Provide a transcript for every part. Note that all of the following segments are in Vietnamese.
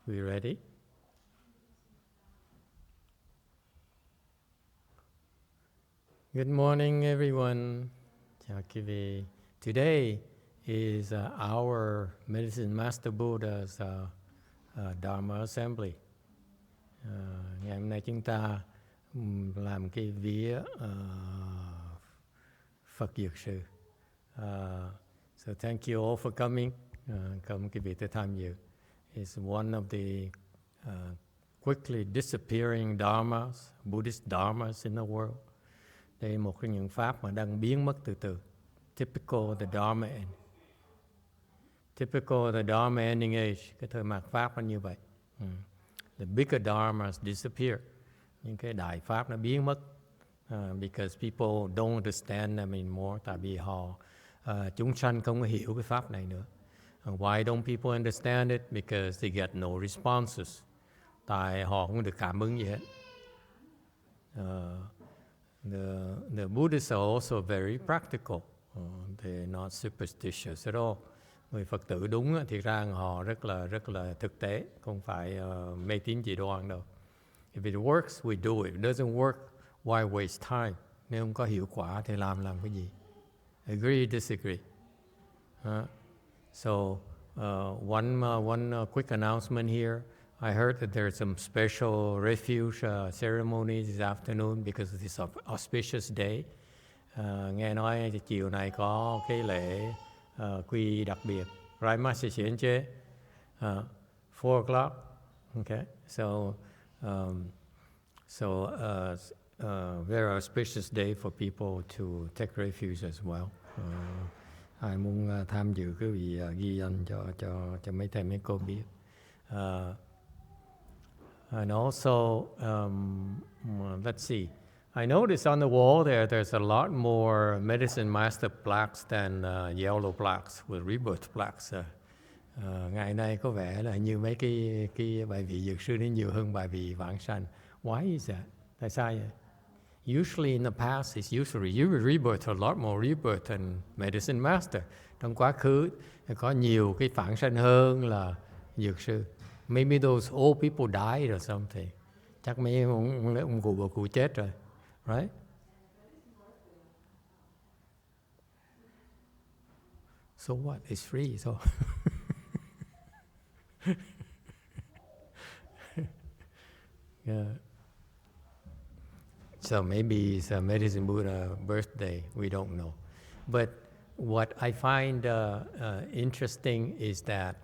We ready? Good morning, everyone. Chào quý vị. Today is our Medicine Master Buddha's Dharma Assembly. Ngày hôm nay chúng ta làm cái vía Phật Dược Sư. So thank you all for coming. Cảm quý vị tới tham dự. It's one of the quickly disappearing dharmas, Buddhist dharmas in the world. Đây là một trong những pháp mà đang biến mất từ từ. Typical the Dharma ending age. Cái thời mạt pháp nó như vậy. The bigger dharmas disappear. Những cái đại pháp nó biến mất. Because people don't understand them anymore. Tại vì chúng sanh không hiểu cái pháp này nữa. Why don't people understand it? Because they get no responses. Tại họ không được cảm ứng gì hết. The Buddhists are also very practical. They're not superstitious at all. Người Phật tử đúng thì ra họ rất là thực tế, không phải mê tín dị đoan đâu. If it works, we do it. If it doesn't work, why waste time? Nếu không có hiệu quả thì làm cái gì? Agree, disagree. So one quick announcement here. I heard that there's some special refuge ceremonies this afternoon because of this auspicious day. Nghe nói chiều nay có cái lễ quy đặc biệt. Right, Master Xianche? 4 o'clock. Okay. So very auspicious day for people to take refuge as well. Ai muốn tham dự quý vị ghi danh cho mấy thầy mấy cô biết. And also, let's see. I noticed on the wall there's a lot more Medicine Master plaques than yellow plaques with rebirth plaques. Ngày nay có vẻ là như mấy cái bài vị dược sư đến nhiều hơn bài vị vãng sanh. Why is that? Tại sao vậy? Usually in the past, it's usually rebirth, a lot more rebirth than Medicine Master. Trong quá khứ có nhiều cái vãng sanh hơn là dược sư. Maybe those old people died or something. Chắc mấy ông cụ chết rồi, right? So what? It's free, so. Yeah. So maybe it's a Medicine Buddha birthday. We don't know. But what I find interesting is that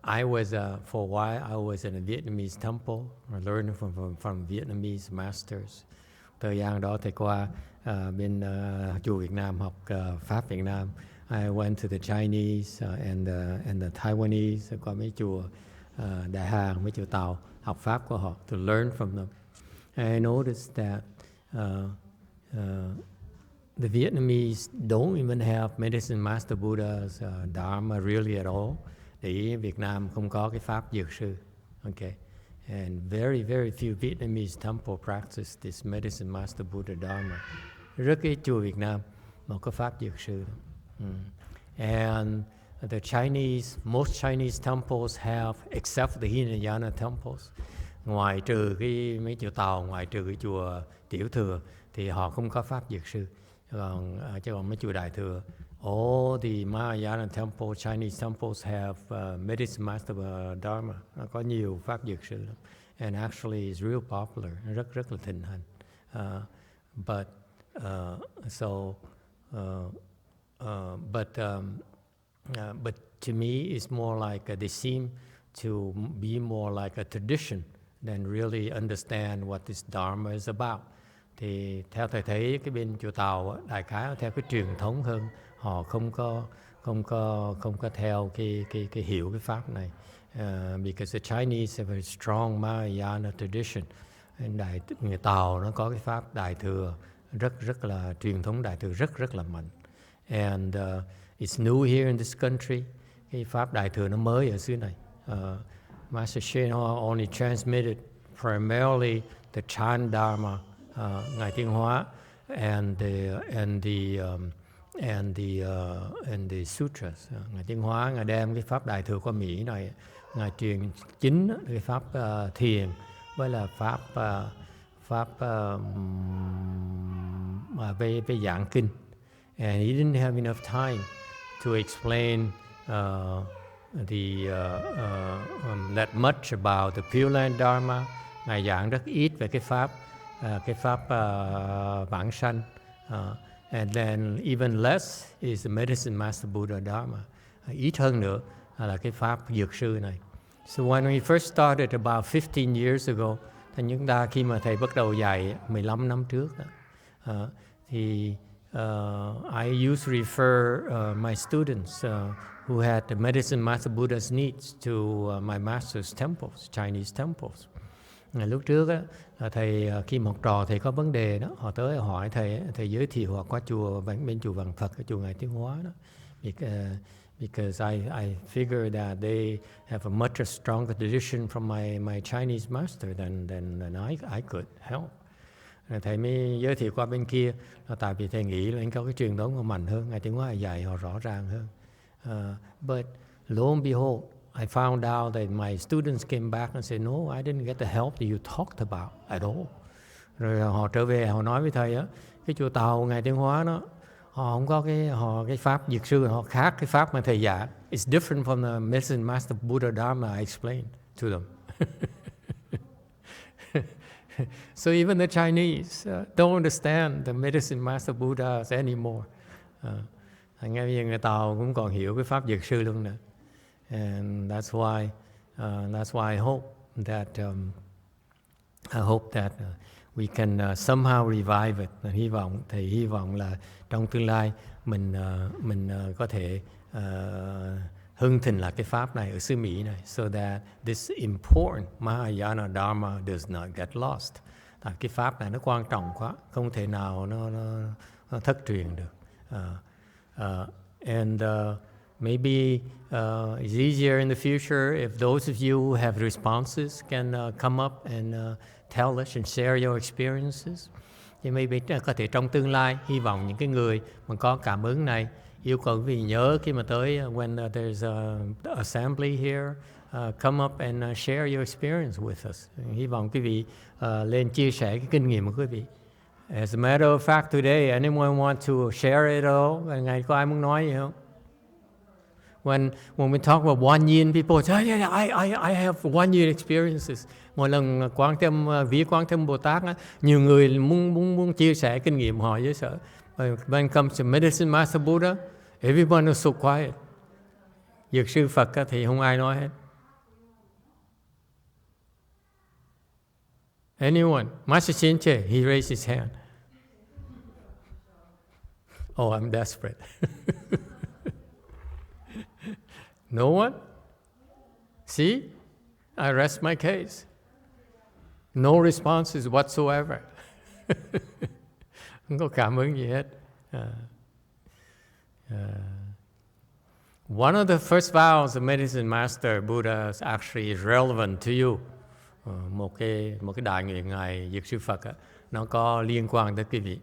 I was, for a while, I was in a Vietnamese temple, learning from Vietnamese masters. Thời gian đó thầy qua bên chùa Việt Nam học Pháp Việt Nam. I went to the Chinese and the Taiwanese, qua mấy chùa Đại Hàn, mấy chùa Tàu, học Pháp của họ, to learn from them. And I noticed that the Vietnamese don't even have Medicine Master Buddha's Dharma really at all. Để Việt Nam không có cái pháp dược sư. Okay. And very, very few Vietnamese temple practice this Medicine Master Buddha Dharma. Rất ít chùa Việt Nam mà có pháp dược sư. And the most Chinese temples have, except the Hinayana temples, ngoài trừ mấy chùa Tàu, ngoài trừ cái chùa Tiểu Thừa, thì họ không có pháp dược sư. Chứ còn mấy chùa Đại Thừa, all the Mahayana temples, Chinese temples have Medicine Master Dharma. Có nhiều pháp dược sư lắm. And actually it's real popular. Rất là thịnh hành. But to me it's more like they seem to be more like a tradition than really understand what this Dharma is about. Thì theo thầy thấy cái bên chùa Tàu đại khái theo cái truyền thống hơn, họ không có theo cái hiểu cái pháp này. Because the Chinese have a strong Mahayana tradition. Người Tàu nó có cái pháp đại thừa rất là truyền thống đại thừa rất là mạnh. And it's new here in this country. Cái pháp đại thừa nó mới ở xứ này. Master YongHua only transmitted primarily the Chan Dharma, Ngài Tiến Hóa, and the sutras. Ngài Tiến Hóa Ngài đem cái pháp đại thừa qua Mỹ này Ngài truyền chính cái pháp thiền với là pháp về giảng kinh. And he didn't have enough time to explain that much about the Pure Land Dharma. Ngài giảng rất ít về cái pháp vãng sanh. And then even less is the Medicine Master Buddha Dharma. Ít hơn nữa là cái pháp dược sư này. So when we first started about 15 years ago, thì chúng ta khi mà thầy bắt đầu dạy 15 năm trước, thì I used to refer my students who had the Medicine Master Buddha's needs to my master's temples, Chinese temples. Lúc trước á, thầy khi một trò thầy có vấn đề đó, họ tới hỏi thầy giới thiệu họ qua chùa bên chùa Vạn Phật, cái chùa Ngài Tiến Hóa đó. Because I figured that they have a much stronger tradition from my Chinese master than I could help. Thầy mới giới thiệu qua bên kia, tại vì thầy nghĩ là anh có cái truyền thống họ mạnh hơn, Ngài Tiến Hóa dạy họ rõ ràng hơn. But lo and behold, I found out that my students came back and said, no, I didn't get the help that you talked about at all. Rồi họ trở về, họ nói với thầy á, cái chùa Tàu Ngài Tiến Hóa đó, họ không có cái pháp dược sư, họ khác cái pháp mà thầy dạy. It's different from the Medicine Master Buddha Dharma I explained to them. So even the Chinese don't understand the Medicine Master Buddhas anymore. Ngay bây giờ người Tàu cũng còn hiểu cái pháp dược sư luôn nữa. And that's why I hope that we can somehow revive it. Thầy hy vọng là trong tương lai mình có thể hưng thịnh lại cái pháp này ở xứ Mỹ này, so that this important Mahayana Dharma does not get lost. Tại cái pháp này nó quan trọng quá, không thể nào nó thất truyền được. Maybe it's easier in the future if those of you who have responses can come up and tell us and share your experiences. Thì maybe có thể trong tương lai, hy vọng những cái người mà có cảm ứng này yêu cầu quý vị nhớ khi mà tới when there's an assembly here, come up and share your experience with us. Hy vọng quý vị lên chia sẻ cái kinh nghiệm của quý vị. As a matter of fact, today, anyone want to share it at all? Ngày có ai muốn nói gì không? When we talk about one yin, people say, yeah, I have one yin experiences. Mỗi lần viết Quán Thế Âm Bồ Tát, nhiều người muốn chia sẻ kinh nghiệm họ với sở. When it comes to Medicine Master Buddha, everyone is so quiet. Dược sư Phật thì không ai nói hết. Anyone? Master Shinche, he raised his hand. Oh, I'm desperate. No one? See? I rest my case. No responses whatsoever. Không có cảm ứng gì hết. One of the first vows of Medicine Master Buddha actually is relevant to you. Một cái đại nguyện Ngài Dược Sư Phật nó có liên quan tới quý vị.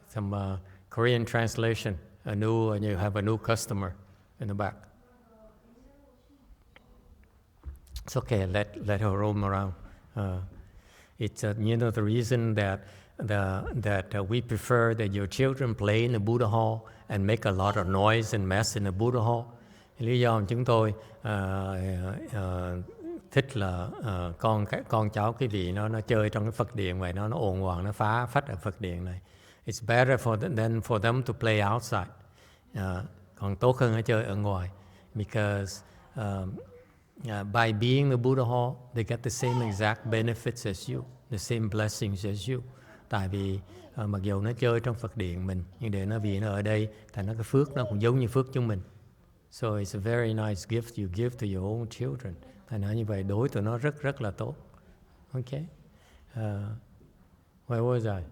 Some Korean translation. You have a new customer in the back. It's okay, let her roam around. It's the reason that we prefer that your children play in the Buddha hall and make a lot of noise and mess in the Buddha hall. Lý do mà chúng tôi thích là con cháu quý vị nó chơi trong cái Phật điện vậy, nó ồn ào, nó phá phách ở Phật điện này. It's better than for them to play outside. Còn tốt hơn nó chơi ở ngoài, because by being the Buddha hall, they get the same exact benefits as you, the same blessings as you. Tại vì mặc dù nó chơi trong Phật điện mình, nhưng để nó vì nó ở đây, tại nó cái phước nó cũng giống như phước chúng mình. So it's a very nice gift you give to your own children. Thành ra như vậy đối tụi nó rất là tốt. Okay. Where was I?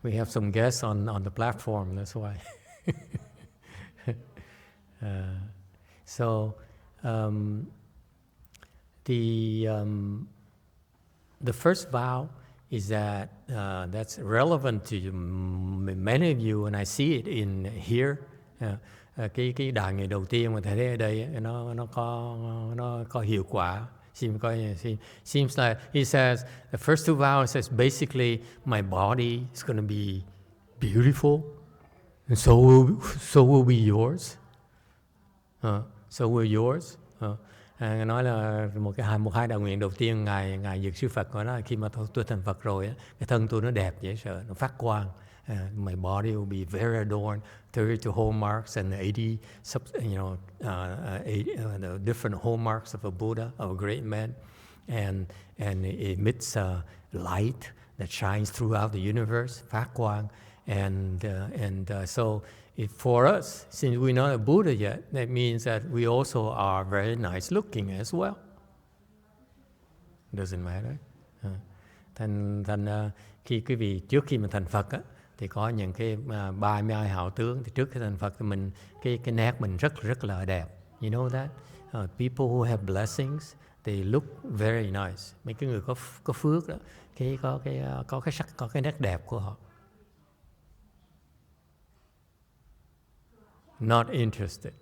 We have some guests on the platform. That's why. The first vow is that that's relevant to many of you, and I see it in here. cái đàn ngày đầu tiên mà thầy thấy ở đây nó có hiệu quả. Seems like he says the first two vows says basically my body is going to be beautiful, and so will be yours. So will yours. Nói là một hai đạo nguyện đầu tiên ngài Dược Sư Phật nói là khi mà tôi thành Phật rồi, cái thân tôi nó đẹp dễ sợ, nó phát quang. My body will be very adorned, 32 hallmarks and 80 the different hallmarks of a Buddha, of a great man, and it emits light that shines throughout the universe, phát quang, and so for us, since we're not a Buddha yet, that means that we also are very nice looking as well. Doesn't matter. Khi quý vị trước khi mình thành Phật á, thì có những cái 32 hảo tướng. Thì trước khi thành Phật thì mình cái nét mình rất là đẹp. You know that? People who have blessings, they look very nice. Mấy cái người có phước đó, có cái nét đẹp của họ. Not interested.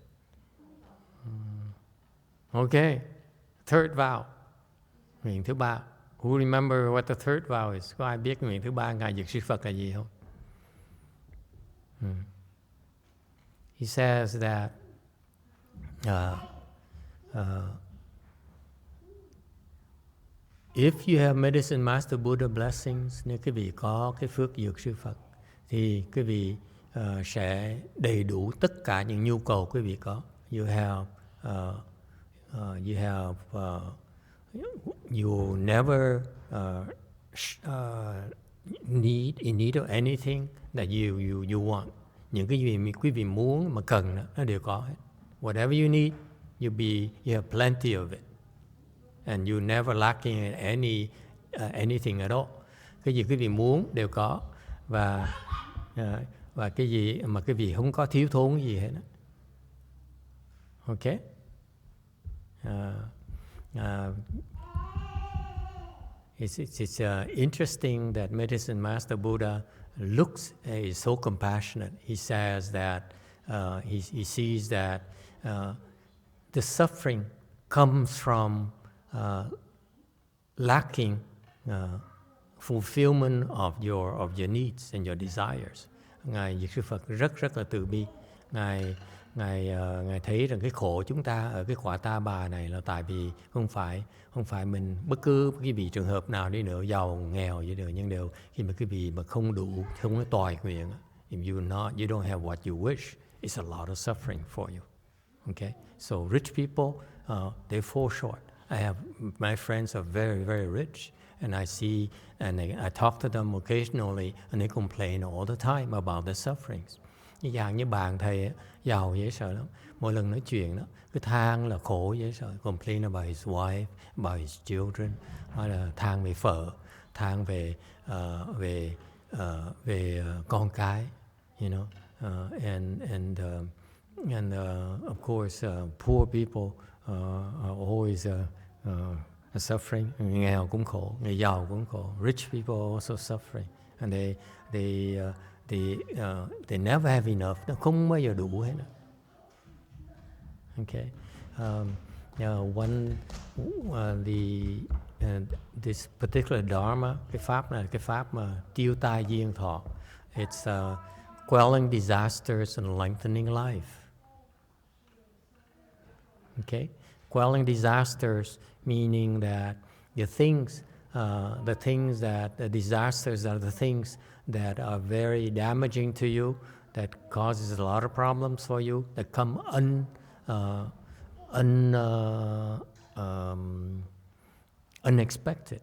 Okay. Third vow. Nguyện thứ ba. Who remember what the third vow is? Có ai biết nguyện thứ ba ngài Dược Sư Phật là gì không? He says that if you have medicine master Buddha blessings, nếu quý vị có cái phước Dược Sư Phật, thì quý vị sẽ đầy đủ tất cả những nhu cầu quý vị có. You will never need in need of anything that you want. Những cái gì quý vị muốn mà cần đó, nó đều có hết. Whatever you need, you have plenty of it, and you never lacking in anything at all. Cái gì quý vị muốn đều có, và cái gì mà quý vị không có thiếu thốn gì hết đó. Okay? It's interesting that Medicine Master Buddha is so compassionate. He says that he sees that the suffering comes from lacking fulfillment of your needs and your desires. Ngài Dược Sư Phật rất là từ bi. Ngài thấy rằng cái khổ chúng ta ở cái quả Ta Bà này là tại vì không phải mình bất cứ cái vị trường hợp nào đi nữa, giàu nghèo gì đều, nhưng đều khi mà cái vị mà không đủ, không có toại nguyện, if you don't have what you wish, it's a lot of suffering for you. Okay, so rich people they fall short. My friends are very, very rich, and I see and I talk to them occasionally, and they complain all the time about their sufferings. Như bạn thầy giàu dễ sợ lắm. Mỗi lần nói chuyện đó, cứ than là khổ dễ sợ. Complain about his wife, about his children. Nói là than về vợ, than về con cái, you know. And of course, poor people are always suffering. Người nghèo cũng khổ, người giàu cũng khổ. Rich people are also suffering, and they never have enough. Nó không bao giờ đủ hết. Okay. This particular Dharma, cái pháp này, cái pháp mà tiêu tai diên thọ. It's quelling disasters and lengthening life. Okay, quelling disasters meaning that the disasters are the things that are very damaging to you, that causes a lot of problems for you, that come unexpected.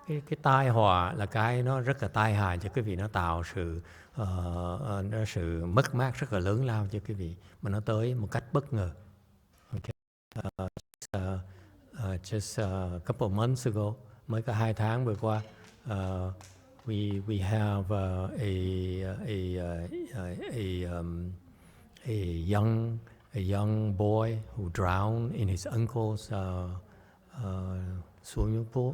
Cái tai họa là cái nó rất là tai hại cho quý vị, nó tạo sự mất mát rất là lớn lao cho quý vị, mà nó tới một cách bất ngờ. Okay. Just a couple of months ago, mới có 2 tháng vừa qua, we have a young boy who drowned in his uncle's swimming pool.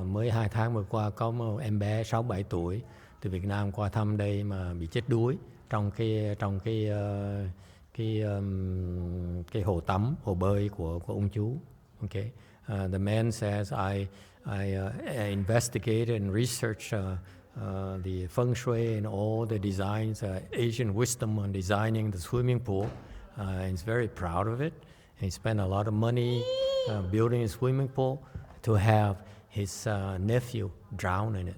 Mới 2 tháng vừa qua có một em bé 6-7 tuổi từ Việt Nam qua thăm đây mà bị chết đuối cái hồ tắm, hồ bơi của ông chú. Okay, the man says I investigated and researched the feng shui and all the designs, Asian wisdom on designing the swimming pool. And he's very proud of it. He spent a lot of money building a swimming pool to have his nephew drown in it.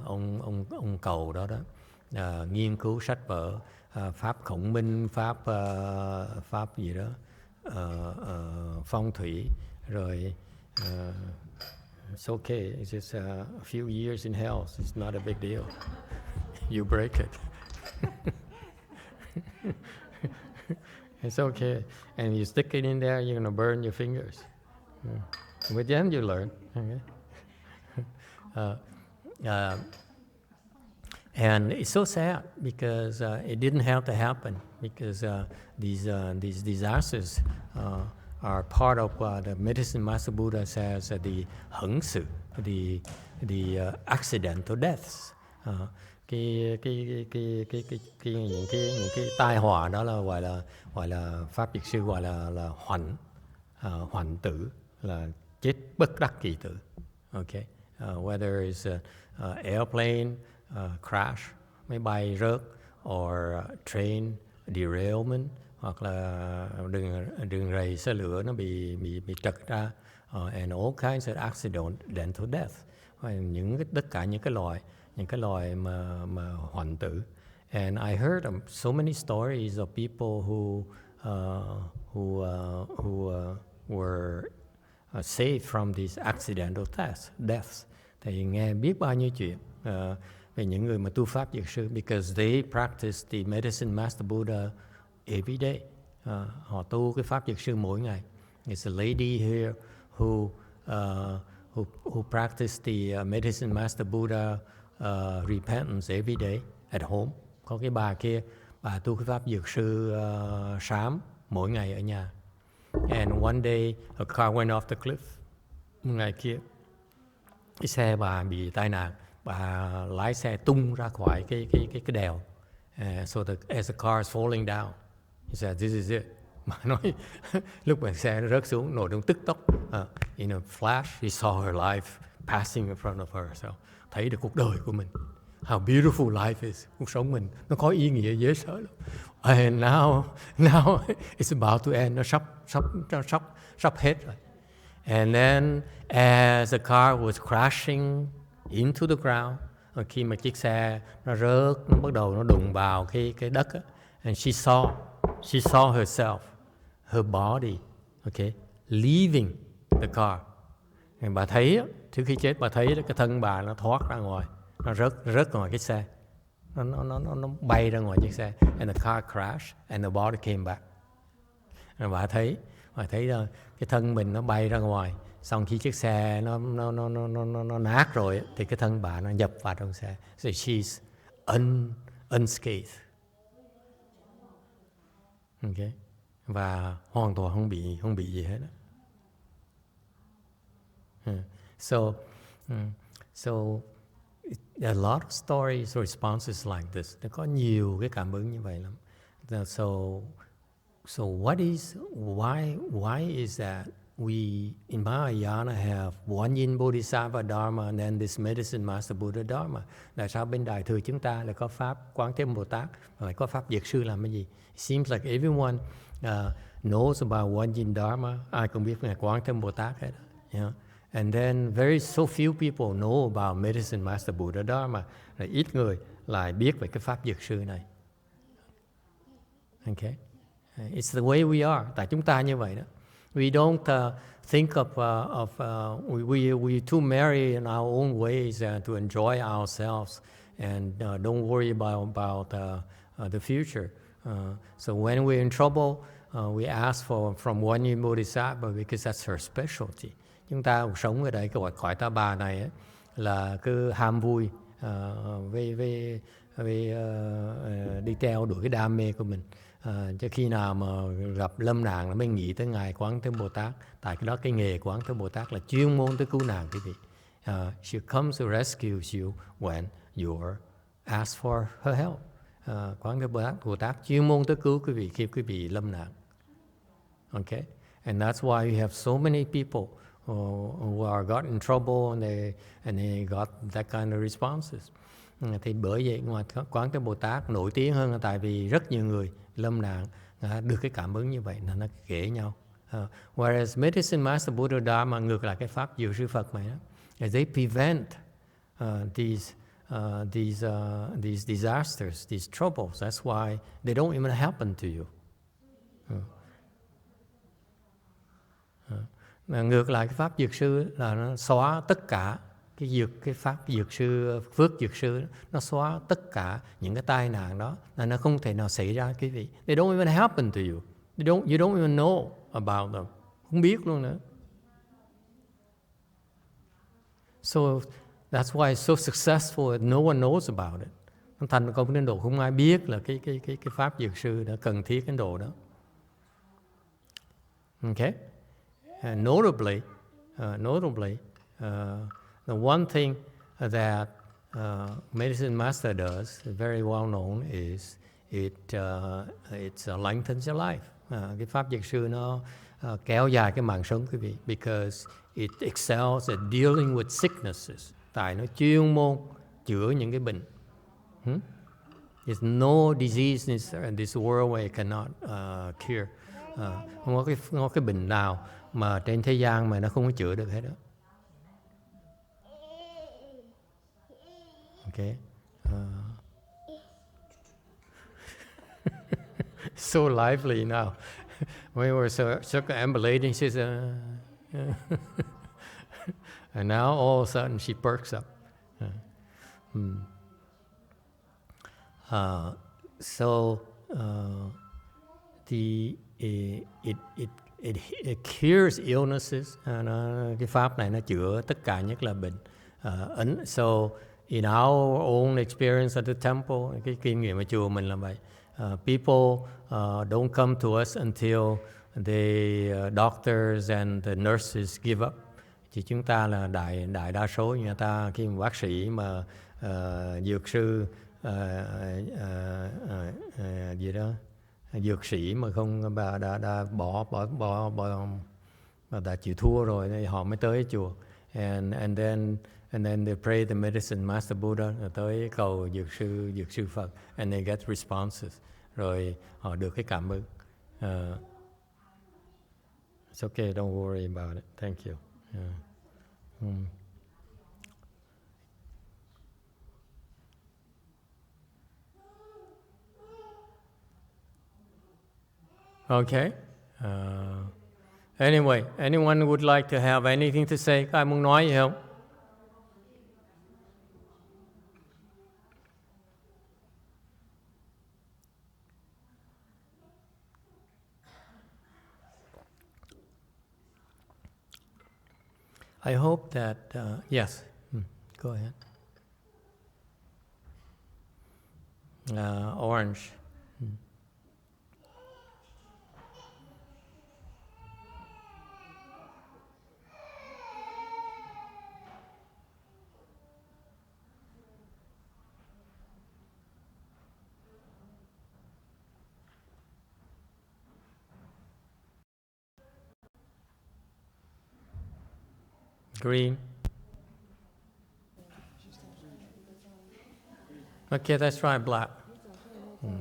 Ông cầu đó nghiên cứu sách vở, pháp khổng minh, pháp gì đó, phong thủy, rồi it's okay. It's just a few years in hell. So it's not a big deal. You break it. It's okay. And you stick it in there, you're going to burn your fingers. With them, you learn. Okay? And it's so sad because it didn't have to happen, because these disasters are part of the medicine Master Buddha says the hứng sự, the accidental deaths. Những cái tai họa đó là gọi là pháp Việt sư gọi là hoạnh tử, là chết bất đắc kỳ tử. Okay, whether it's airplane crash, máy bay rớt, or train derailment, hoặc là đường ray xe lửa nó bị trật ra, and all kinds of accidental death. Tất cả những cái loại mà hoạnh tử. And I heard so many stories of people who were saved from these accidental deaths. Thì nghe biết bao nhiêu chuyện về những người mà tu pháp Dược sư, because they practice the medicine Master Buddha every day. Họ tu cái pháp Dược sư mỗi ngày. There's a lady here who practiced the medicine Master Buddha repentance every day at home. Có cái bà kia, bà tu cái pháp Dược sư sám mỗi ngày ở nhà. And one day a car went off the cliff. Một ngày kia cái xe bà bị tai nạn, bà lái xe tung ra khỏi cái đèo. So as the car is falling down, he said, "This is it." Bà nói lúc mà xe nó rớt xuống, nổi trong tức tốc, in a flash, he saw her life passing in front of her. So thấy được cuộc đời của mình, how beautiful life is. Cuộc sống mình nó có ý nghĩa dễ sợ lắm. And now it's about to end. Nó sắp hết rồi. And then as the car was crashing into the ground, khi mà chiếc xe nó rớt, nó bắt đầu nó đụng vào cái đất á, and she saw herself, her body, okay, leaving the car. And bà thấy trước khi chết, bà thấy cái thân bà nó thoát ra ngoài, nó rớt ngoài cái xe, nó bay ra ngoài chiếc xe, and the car crashed and the body came back. And bà thấy cái thân mình nó bay ra ngoài, xong khi chiếc xe nó nát rồi thì cái thân bà nó nhập vào trong xe. So she's unscathed. Okay. Và hoàn toàn không bị gì hết. So there are a lot of stories or responses like this. Nó có nhiều cái cảm ứng như vậy lắm. So why is that we in Mahayana have One Yin Bodhisattva Dharma and then this medicine Master Buddha Dharma? Tại sao bên Đại thừa chúng ta lại có pháp Quán Thế Âm Bồ Tát và lại có pháp Dược sư làm cái gì? It seems like everyone knows about One Yin Dharma. Ai cũng biết Ngài Quán Thế Âm Bồ Tát hết. And then so few people know about medicine Master Buddha Dharma. Là ít người lại biết về cái pháp Dược sư này. Okay. It's the way we are. Tại chúng ta như vậy đó. We don't think of we too marry in our own ways to enjoy ourselves and don't worry about the future. So when we're in trouble, we ask from One Yin Bodhisattva because that's her specialty. Chúng ta cuộc sống ở đây, cái cõi Ta Bà này ấy, là cứ ham vui, đi theo đuổi cái đam mê của mình. Cho khi nào mà gặp lâm nạn là mới nghĩ tới Ngài Quán Thế Bồ Tát. Tại cái đó cái nghề Quán Thế Bồ Tát là chuyên môn tới cứu nạn quý vị. She comes to rescue you when you ask for her help. Quán Thế Bồ Tát chuyên môn tới cứu quý vị khi quý vị lâm nạn. Okay, and that's why you have so many people who are got in trouble and they got that kind of responses. Thì bởi vậy ngoài Quán Thế Bồ Tát nổi tiếng hơn là tại vì rất nhiều người lâm nạn được cái cảm ứng như vậy là nó kể nhau. Whereas Medicine Master Buddha Dharma ngược lại cái pháp Diệu Sư Phật này đó, they prevent these disasters, these troubles. That's why they don't even happen to you. Ngược lại cái pháp Dược Sư là nó xóa tất cả cái pháp Dược Sư, phước Dược Sư, nó xóa tất cả những cái tai nạn đó, là nó không thể nào xảy ra quý vị. They don't even happen to you. You don't even know about them. Không biết luôn nữa. So that's why it's so successful. No one knows about it. Thành công đến độ không ai biết là cái pháp Dược Sư đã cần thiết đến độ đó. Okay. And notably, the one thing that Medicine Master does, very well known, is it lengthens your life. Cái pháp Dược Sư nó kéo dài cái mạng sống quý vị, because it excels at dealing with sicknesses. Tại nó chuyên môn chữa những cái bệnh. There's no disease in this world where it cannot cure. Không có cái bệnh nào mà trên thế gian mà nó không có chữa được hết đó. Okay. So lively now. We were circumambulating, she said, and now all of a sudden she perks up. It cures illnesses. Cái pháp này nó chữa tất cả nhất là bệnh. So in our own experience at the temple, cái kinh nghiệm ở chùa mình là vậy. People don't come to us until the doctors and the nurses give up. Chỉ chúng ta là đại đa số người ta, khi mà bác sĩ mà dược sư gì đó, dược sĩ mà không đã bỏ đã chịu thua rồi thì họ mới tới chùa, and then they pray the Medicine Master Buddha, rồi tới cầu dược sư Phật, and they get responses, rồi họ được cái cảm ứng. It's okay, don't worry about it. Thank you. Okay. Anyway, anyone would like to have anything to say? Ai muốn nói gì không? I hope that, yes, go ahead. Orange. Green. Okay, let's try black.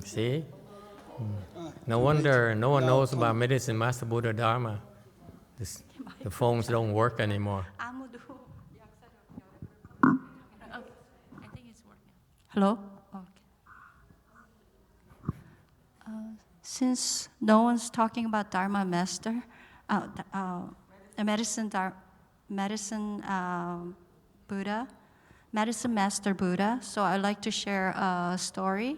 See? No wonder no one knows about Medicine Master Buddha Dharma. The phones don't work anymore. I think it's working. Hello? Okay. Since no one's talking about Dharma Master, Medicine Master Buddha, so I'd like to share a story.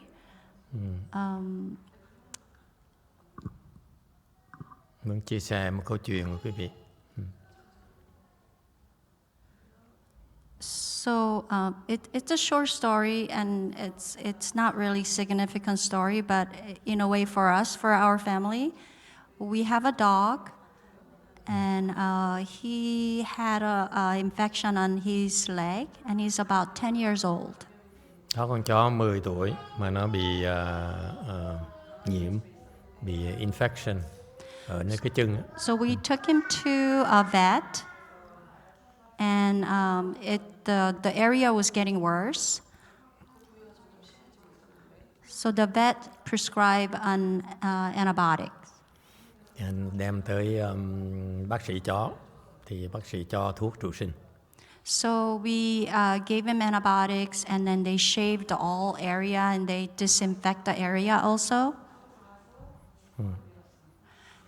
Muốn chia sẻ một câu chuyện của quý vị. So it's a short story, and it's not really significant story, but in a way for us, for our family, we have a dog, and he had a infection on his leg, and he's about 10 years old. Có con chó 10 tuổi mà nó bị nhiễm, bị infection ở nơi cái chân á. So we took him to a vet, and the area was getting worse. So the vet prescribed an antibiotic. Anh đem tới bác sĩ chó, thì bác sĩ cho thuốc trụ sinh. So we gave him antibiotics, and then they shaved all area, and they disinfect the area also.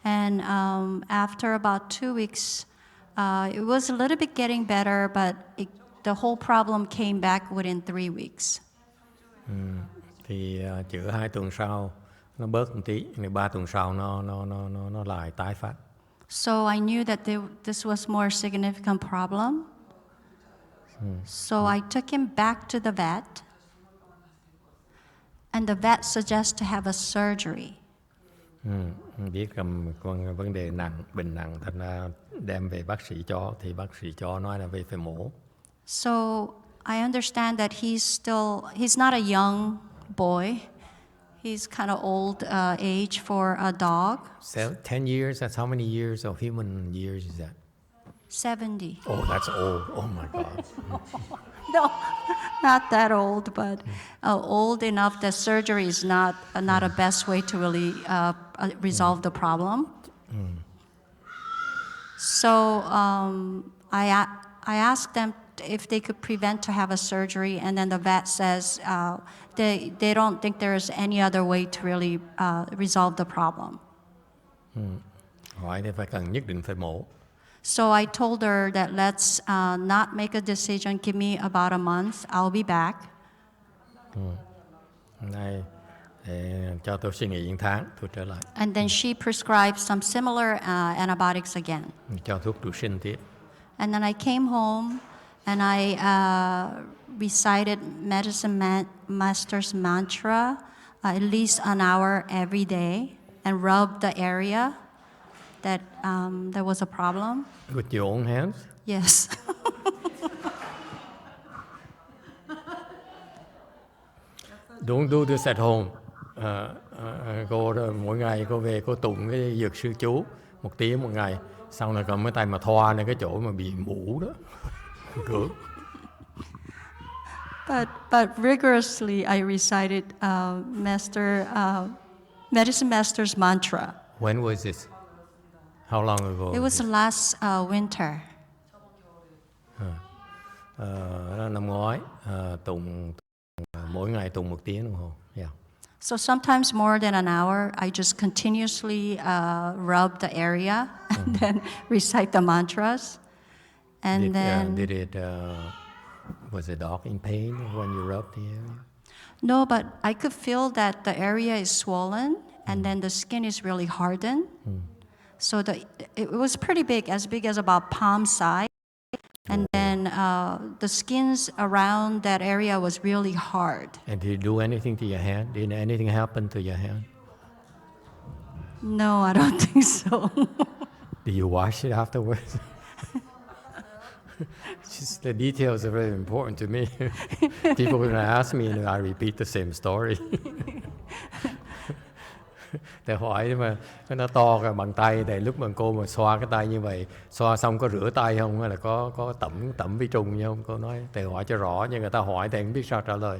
And after about 2 weeks, it was a little bit getting better, but the whole problem came back within 3 weeks. Thì chữa 2 tuần sau nó bớt một tí, rồi 3 tuần sau nó lại tái phát. So I knew that this was more significant problem. So I took him back to the vet, and the vet suggested to have a surgery. Biết con vấn đề nặng, bệnh nặng, thành ra đem về bác sĩ chó, thì bác sĩ chó nói là về phải mổ. So I understand that he's not a young boy. He's kind of old age for a dog. 10 years, that's how many years of human years is that? 70. Oh, that's old. Oh my God. No, not that old, but old enough that surgery is not a best way to really resolve the problem. So I asked them if they could prevent to have a surgery, and then the vet says they don't think there's any other way to really resolve the problem. Hỏi thì phải cần nhất định phải mổ. So I told her that let's not make a decision. Give me about a month. I'll be back. Này, để cho tôi suy nghĩ 1 tháng, tôi trở lại. And then she prescribed some similar antibiotics again. Cho thuốc trụ sinh tiếp. And then I came home and I recited medicine master's mantra at least an hour every day and rubbed the area that there was a problem. With your own hands? Yes. Don't do this at home. Cô mỗi ngày cô về cô tụng cái dược sư chú 1 tiếng 1 ngày, sau này cầm cái tay mà thoa lên cái chỗ mà bị mủ đó. But rigorously I recited medicine master's mantra. When was this? How long ago? It was last winter. Năm ngoái, tụng mỗi ngày tụng 1 tiếng đồng hồ. Yeah. So sometimes more than an hour, I just continuously rub the area and then recite the mantras. And was the dog in pain when you rubbed the area? No, but I could feel that the area is swollen, and then the skin is really hardened. So it was pretty big as about palm size. And then the skins around that area was really hard. And did you do anything to your hand? Did anything happen to your hand? No, I don't think so. Did you wash it afterwards? Just the details are very important to me. People are going to ask me and I repeat the same story. Để hỏi mà nó to cả bằng tay, thì lúc mà cô mà xoa cái tay như vậy, xoa xong có rửa tay không, hay là có tẩm vi trùng như không? Cô nói để hỏi cho rõ, nhưng người ta hỏi thì không biết sao trả lời.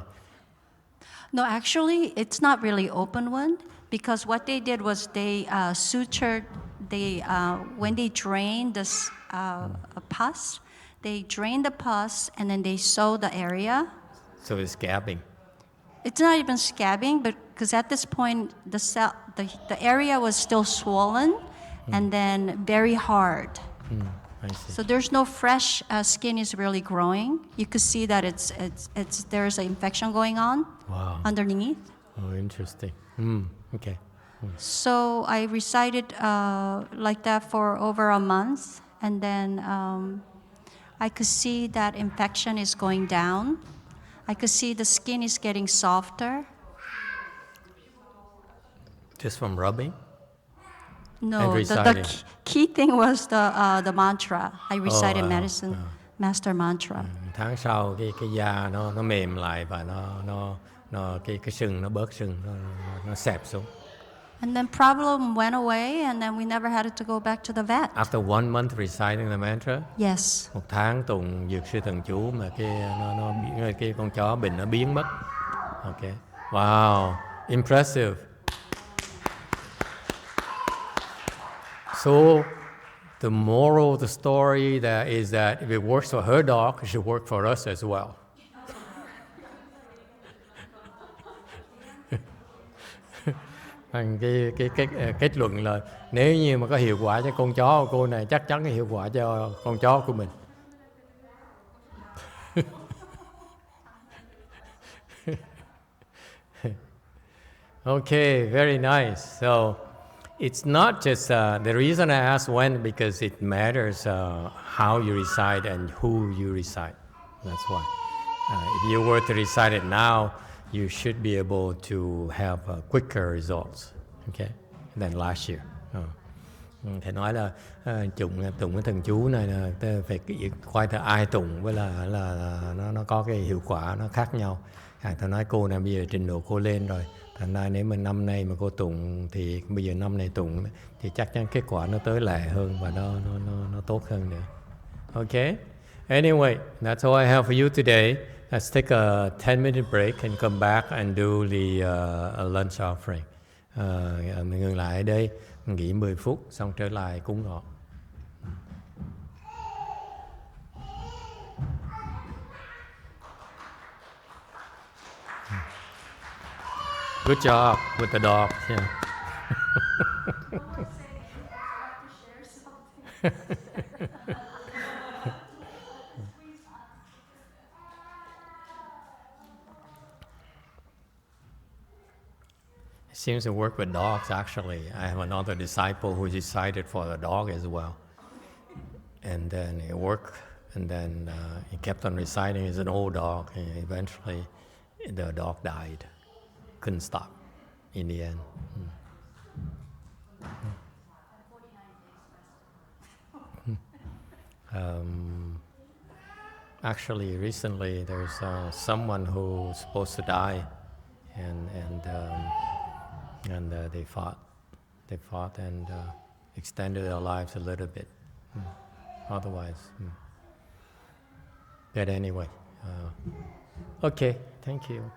No, actually, it's not really open wound, because what they did was they sutured. When they drained this pus, they drained the pus and then they sewed the area. So it's scabbing. It's not even scabbing, but because at this point the area was still swollen and then very hard. I see. So there's no fresh skin is really growing. You could see that there's an infection going on underneath. Oh, interesting. Okay. So I recited like that for over a month, and then I could see that infection is going down. I could see the skin is getting softer. Just from rubbing? No, the key thing was the mantra. I recited medicine master mantra. Tháng sau cái da nó mềm lại và cái sừng nó bớt sừng, nó xẹp xuống. And then problem went away, and then we never had to go back to the vet. After 1 month reciting the mantra, Yes. 1 tháng tụng dược sư thần chú mà cái con chó bệnh nó biến mất. Okay. Wow, impressive. So the moral of the story is that if it works for her dog, it should work for us as well. Cái kết luận là nếu như mà có hiệu quả cho con chó của cô này, chắc chắn có hiệu quả cho con chó của mình. Okay, very nice. So it's not just the reason I asked when, because it matters how you recite and who you recite. That's why. If you were to recite it now, you should be able to have quicker results, okay, than last year. Thầy nói là tụng cái thần chú này là phải coi theo ai tụng với là nó có cái hiệu quả nó khác nhau. Thầy nói cô này bây giờ trình độ cô lên rồi, thành ra nếu mà năm nay mà cô tụng thì bây giờ năm nay tụng thì chắc chắn kết quả nó tới lẹ hơn và nó tốt hơn nữa. Okay. Anyway, that's all I have for you today. Let's take a 10-minute break and come back and do the lunch offering. Mình ngừng lại ở đây, nghỉ 10 phút, xong trở lại cúng ngọ. Good job with the dog. Yeah. It seems to work with dogs, actually. I have another disciple who decided for the dog as well. And then it worked, and then he kept on reciting. It's an old dog, and eventually the dog died. Couldn't stop in the end. Actually, recently there's someone who's supposed to die, and they fought and extended their lives a little bit. Otherwise, but anyway, okay. Thank you.